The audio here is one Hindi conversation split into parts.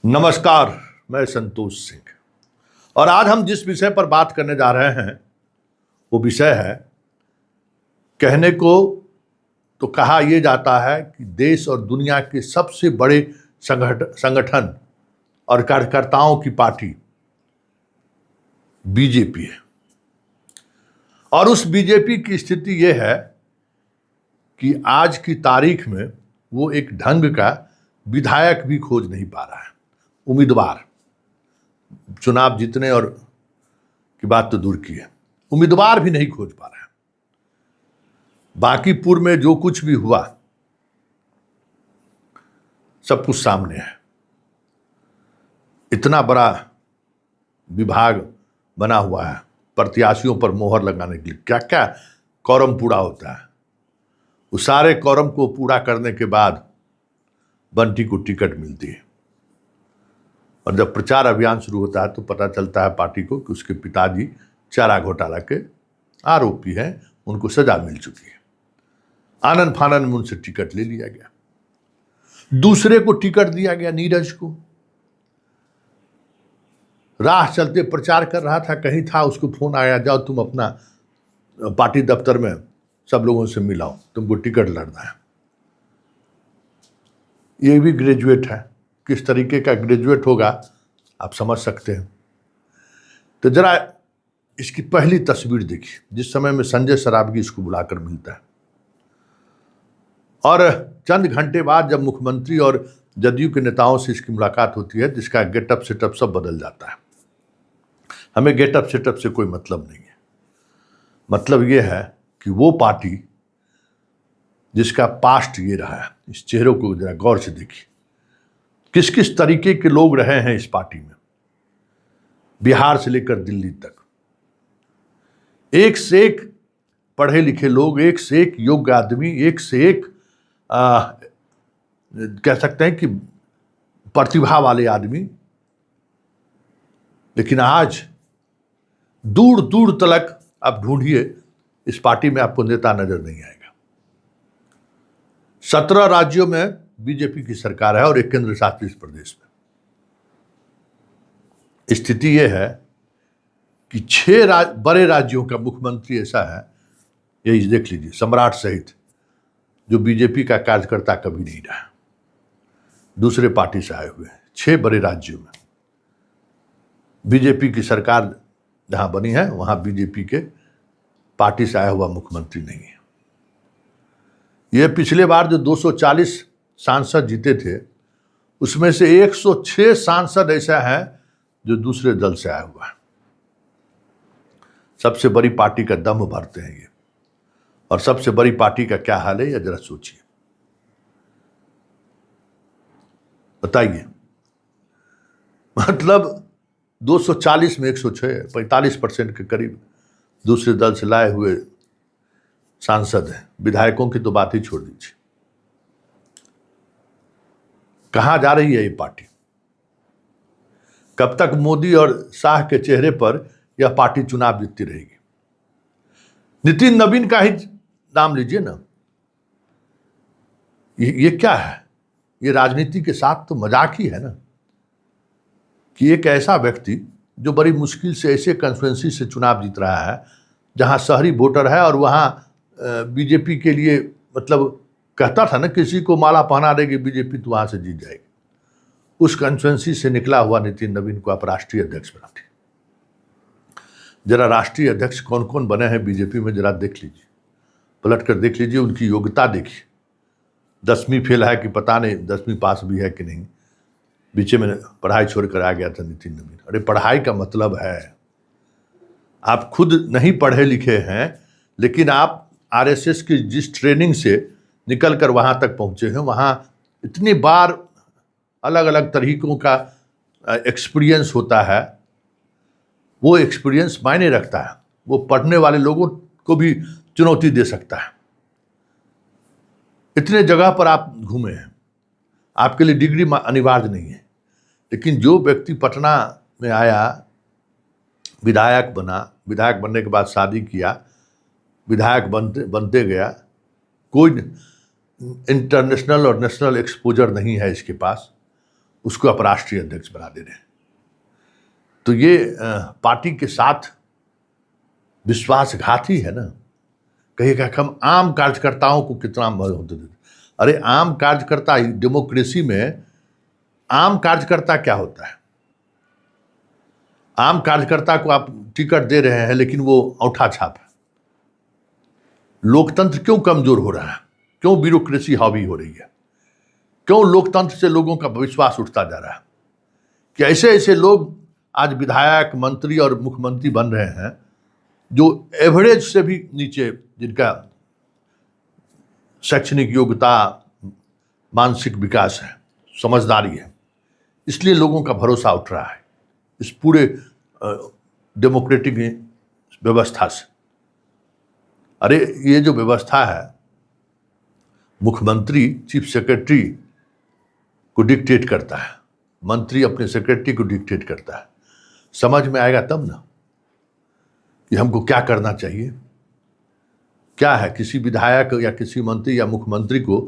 नमस्कार, मैं संतोष सिंह और आज हम जिस विषय पर बात करने जा रहे हैं वो विषय है, कहने को तो कहा यह जाता है कि देश और दुनिया के सबसे बड़े संगठन और कार्यकर्ताओं की पार्टी बीजेपी है। और उस बीजेपी की स्थिति यह है कि आज की तारीख में वो एक ढंग का विधायक भी खोज नहीं पा रहा है। उम्मीदवार चुनाव जीतने और की बात तो दूर की है, उम्मीदवार भी नहीं खोज पा रहा है। बाकी पूर्व में जो कुछ भी हुआ सब कुछ सामने है। इतना बड़ा विभाग बना हुआ है प्रत्याशियों पर मोहर लगाने के लिए, क्या क्या कॉरम पूरा होता है। उस सारे कॉरम को पूरा करने के बाद बंटी को टिकट मिलती है और जब प्रचार अभियान शुरू होता है तो पता चलता है पार्टी को कि उसके पिताजी चारा घोटाला के आरोपी हैं, उनको सजा मिल चुकी है। आनन फानन में उनसे टिकट ले लिया गया। दूसरे को टिकट दिया गया, नीरज को। राह चलते प्रचार कर रहा था, कहीं था, उसको फोन आया, जाओ तुम अपना पार्टी दफ्तर में सब लोगों से मिलाओ, तुमको टिकट लड़ना है। ये भी ग्रेजुएट है, किस तरीके का ग्रेजुएट होगा आप समझ सकते हैं। तो जरा इसकी पहली तस्वीर देखिए, जिस समय में संजय सरावगी इसको बुलाकर मिलता है और चंद घंटे बाद जब मुख्यमंत्री और जदयू के नेताओं से इसकी मुलाकात होती है, जिसका गेटअप सेटअप सब बदल जाता है। हमें गेटअप सेटअप से कोई मतलब नहीं है। मतलब ये है कि वो पार्टी जिसका पास्ट ये रहा है, इस चेहरों को जरा गौर से देखिए, किस किस तरीके के लोग रहे हैं इस पार्टी में, बिहार से लेकर दिल्ली तक। एक से एक पढ़े लिखे लोग, एक से एक योग्य आदमी, एक से एक कह सकते हैं कि प्रतिभा वाले आदमी। लेकिन आज दूर दूर तक आप ढूंढिए, इस पार्टी में आपको नेता नजर नहीं आएगा। 17 राज्यों में बीजेपी की सरकार है और एक केंद्र शासित प्रदेश में। स्थिति यह है कि 6 बड़े राज्यों का मुख्यमंत्री ऐसा है, यही देख लीजिए, सम्राट सहित, जो बीजेपी का कार्यकर्ता कभी नहीं रहा, दूसरे पार्टी से आए हुए हैं। 6 बड़े राज्यों में बीजेपी की सरकार जहां बनी है, वहां बीजेपी के पार्टी से आया हुआ मुख्यमंत्री नहीं है। यह पिछले बार जो 240 सांसद जीते थे, उसमें से 106 सांसद ऐसा है जो दूसरे दल से आया हुआ है। सबसे बड़ी पार्टी का दम भरते हैं ये। और सबसे बड़ी पार्टी का क्या हाल है, या जरा सोचिए, बताइए। मतलब 240 में 106, 45% के करीब दूसरे दल से लाए हुए सांसद हैं। विधायकों की तो बात ही छोड़ दीजिए। कहां जा रही है ये पार्टी? कब तक मोदी और शाह के चेहरे पर यह पार्टी चुनाव जीतती रहेगी? नितिन नवीन का ही नाम लीजिए ना। ये क्या है? ये राजनीति के साथ तो मजाक ही है ना, कि एक ऐसा व्यक्ति जो बड़ी मुश्किल से ऐसे कंस्टिट्यूएंसी से चुनाव जीत रहा है जहां शहरी वोटर है, और वहां बीजेपी के लिए, मतलब कहता था ना, किसी को माला पहना देगी बीजेपी तो वहां से जीत जाएगी। उस कंस्टिट्यूएंसी से निकला हुआ नितिन नवीन को आप राष्ट्रीय अध्यक्ष बनाते। जरा राष्ट्रीय अध्यक्ष कौन कौन बने हैं बीजेपी में, जरा देख लीजिए, पलट कर देख लीजिए, उनकी योग्यता देखिए। 10वीं फेल है कि पता नहीं 10वीं पास भी है कि नहीं। बीच में पढ़ाई छोड़कर आ गया था नितिन नवीन। अरे पढ़ाई का मतलब है, आप खुद नहीं पढ़े लिखे हैं, लेकिन आप आरएसएस की जिस ट्रेनिंग से निकल कर वहां तक पहुंचे हैं, वहां इतनी बार अलग अलग तरीकों का एक्सपीरियंस होता है। वो एक्सपीरियंस मायने रखता है, वो पढ़ने वाले लोगों को भी चुनौती दे सकता है। इतने जगह पर आप घूमे हैं, आपके लिए डिग्री अनिवार्य नहीं है। लेकिन जो व्यक्ति पटना में आया, विधायक बना, विधायक बनने के बाद शादी किया, विधायक बनते गया, कोई इंटरनेशनल और नेशनल एक्सपोजर नहीं है इसके पास, उसको आप राष्ट्रीय अध्यक्ष बना दे रहे हैं। तो ये पार्टी के साथ विश्वासघाती है ना। कहिएगा कि हम आम कार्यकर्ताओं को कितना महत्व देते। अरे आम कार्यकर्ता, डेमोक्रेसी में आम कार्यकर्ता क्या होता है? आम कार्यकर्ता को आप टिकट दे रहे हैं लेकिन वो औंठा छाप है। लोकतंत्र क्यों कमजोर हो रहा है? क्यों ब्यूरोक्रेसी हावी हो रही है? क्यों लोकतंत्र से लोगों का विश्वास उठता जा रहा है? कि ऐसे ऐसे लोग आज विधायक, मंत्री और मुख्यमंत्री बन रहे हैं जो एवरेज से भी नीचे, जिनका शैक्षणिक योग्यता, मानसिक विकास है, समझदारी है। इसलिए लोगों का भरोसा उठ रहा है इस पूरे डेमोक्रेटिक व्यवस्था से। अरे ये जो व्यवस्था है, मुख्यमंत्री चीफ सेक्रेटरी को डिक्टेट करता है, मंत्री अपने सेक्रेटरी को डिक्टेट करता है। समझ में आएगा तब ना कि हमको क्या करना चाहिए। क्या है किसी विधायक या किसी मंत्री या मुख्यमंत्री को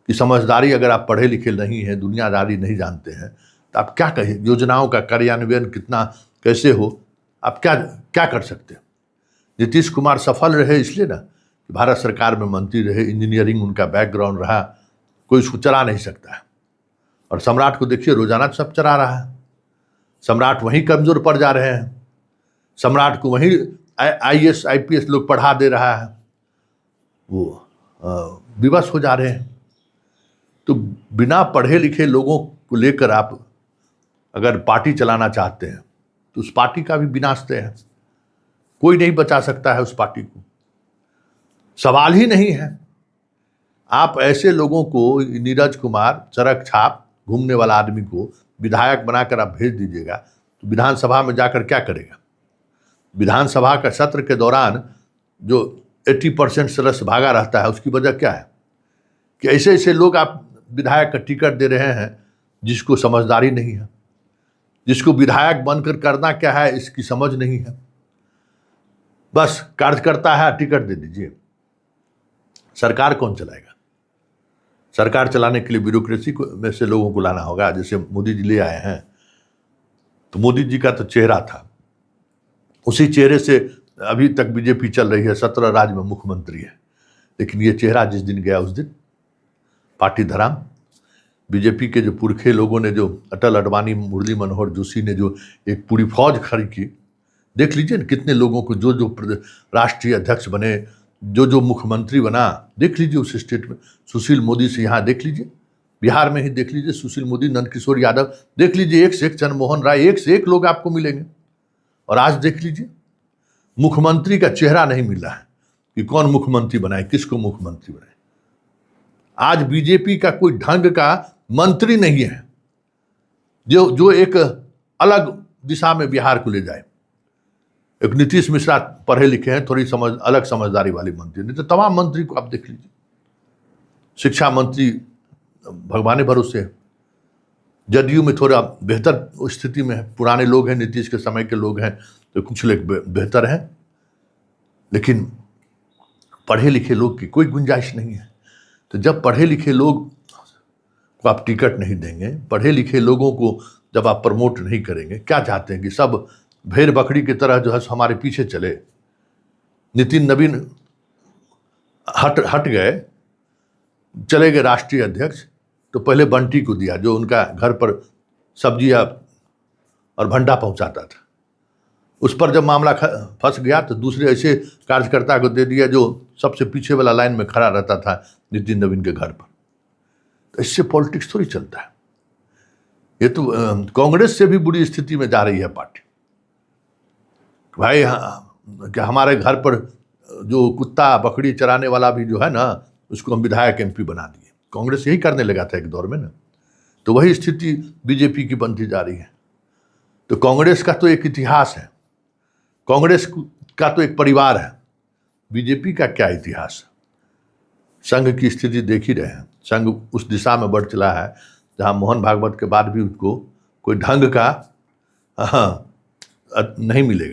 कि समझदारी, अगर आप पढ़े लिखे नहीं हैं, दुनियादारी नहीं जानते हैं, तो आप क्या कहें? योजनाओं का कार्यान्वयन कितना कैसे हो, आप क्या क्या कर सकते हैं? नीतीश कुमार सफल रहे इसलिए ना कि भारत सरकार में मंत्री रहे, इंजीनियरिंग उनका बैकग्राउंड रहा, कोई उसको चला नहीं सकता है। और सम्राट को देखिए, रोजाना सब चला रहा है। सम्राट वहीं कमजोर पड़ जा रहे हैं। सम्राट को वहीं IAS IPS लोग पढ़ा दे रहा है, वो विवश हो जा रहे हैं। तो बिना पढ़े लिखे लोगों को लेकर आप अगर पार्टी चलाना चाहते हैं तो उस पार्टी का भी विनाश तय है। कोई नहीं बचा सकता है उस पार्टी को, सवाल ही नहीं है। आप ऐसे लोगों को, नीरज कुमार चरक छाप घूमने वाला आदमी को विधायक बनाकर आप भेज दीजिएगा तो विधानसभा में जाकर क्या करेगा? विधानसभा का सत्र के दौरान जो 80% सदस्य भागा रहता है, उसकी वजह क्या है? कि ऐसे ऐसे लोग आप विधायक का टिकट दे रहे हैं जिसको समझदारी नहीं है, जिसको विधायक बनकर करना क्या है इसकी समझ नहीं है। बस कार्यकर्ता है, टिकट दे दीजिए। सरकार कौन चलाएगा? सरकार चलाने के लिए ब्यूरोक्रेसी में से लोगों को लाना होगा। जैसे मोदी जी ले आए हैं, तो मोदी जी का तो चेहरा था, उसी चेहरे से अभी तक बीजेपी चल रही है, 17 राज्य में मुख्यमंत्री है। लेकिन ये चेहरा जिस दिन गया उस दिन पार्टी धराम। बीजेपी के जो पुरखे लोगों ने, जो अटल, अडवाणी, मुरली मनोहर जोशी ने जो एक पूरी फौज खड़ी की, देख लीजिए न कितने लोगों को, जो जो राष्ट्रीय अध्यक्ष बने, जो जो मुख्यमंत्री बना, देख लीजिए उस स्टेट में। सुशील मोदी से यहाँ देख लीजिए, बिहार में ही देख लीजिए, सुशील मोदी, नंदकिशोर यादव, देख लीजिए, एक से एक, चंद्रमोहन राय, एक से एक लोग आपको मिलेंगे। और आज देख लीजिए, मुख्यमंत्री का चेहरा नहीं मिल रहा है कि कौन मुख्यमंत्री बनाए, किसको मुख्यमंत्री बनाए। आज बीजेपी का कोई ढंग का मंत्री नहीं है जो एक अलग दिशा में बिहार को ले जाए। एक नीतीश मिश्रा पढ़े लिखे हैं, थोड़ी अलग समझदारी वाली मंत्री, नहीं तो तमाम मंत्री को आप देख लीजिए। शिक्षा मंत्री भगवान भरोसे है, जदयू में थोड़ा बेहतर स्थिति में है, पुराने लोग हैं, नीतीश के समय के लोग हैं, तो कुछ लोग बेहतर हैं। लेकिन पढ़े लिखे लोग की कोई गुंजाइश नहीं है। तो जब पढ़े लिखे लोग को आप टिकट नहीं देंगे, पढ़े लिखे लोगों को जब आप प्रमोट नहीं करेंगे, क्या चाहते हैं कि सब भेड़ बकरी की तरह जो है हमारे पीछे चले? नितिन नवीन हट गए, चले गए राष्ट्रीय अध्यक्ष, तो पहले बंटी को दिया जो उनका घर पर सब्जियां और भंडा पहुंचाता था। उस पर जब मामला फंस गया तो दूसरे ऐसे कार्यकर्ता को दे दिया जो सबसे पीछे वाला लाइन में खड़ा रहता था नितिन नवीन के घर पर। तो इससे पॉलिटिक्स थोड़ी चलता है। ये तो कांग्रेस से भी बुरी स्थिति में जा रही है पार्टी। भाई क्या हमारे घर पर जो कुत्ता बकरी चराने वाला भी जो है ना, उसको हम विधायक MP बना दिए। कांग्रेस यही करने लगा था एक दौर में ना। तो वही स्थिति बीजेपी की बनती जा रही है। तो कांग्रेस का तो एक इतिहास है, कांग्रेस का तो एक परिवार है, बीजेपी का क्या इतिहास है? संघ की स्थिति देख ही रहे हैं। संघ उस दिशा में बढ़ चला है जहां मोहन भागवत के बाद भी उसको कोई ढंग का नहीं मिलेगा।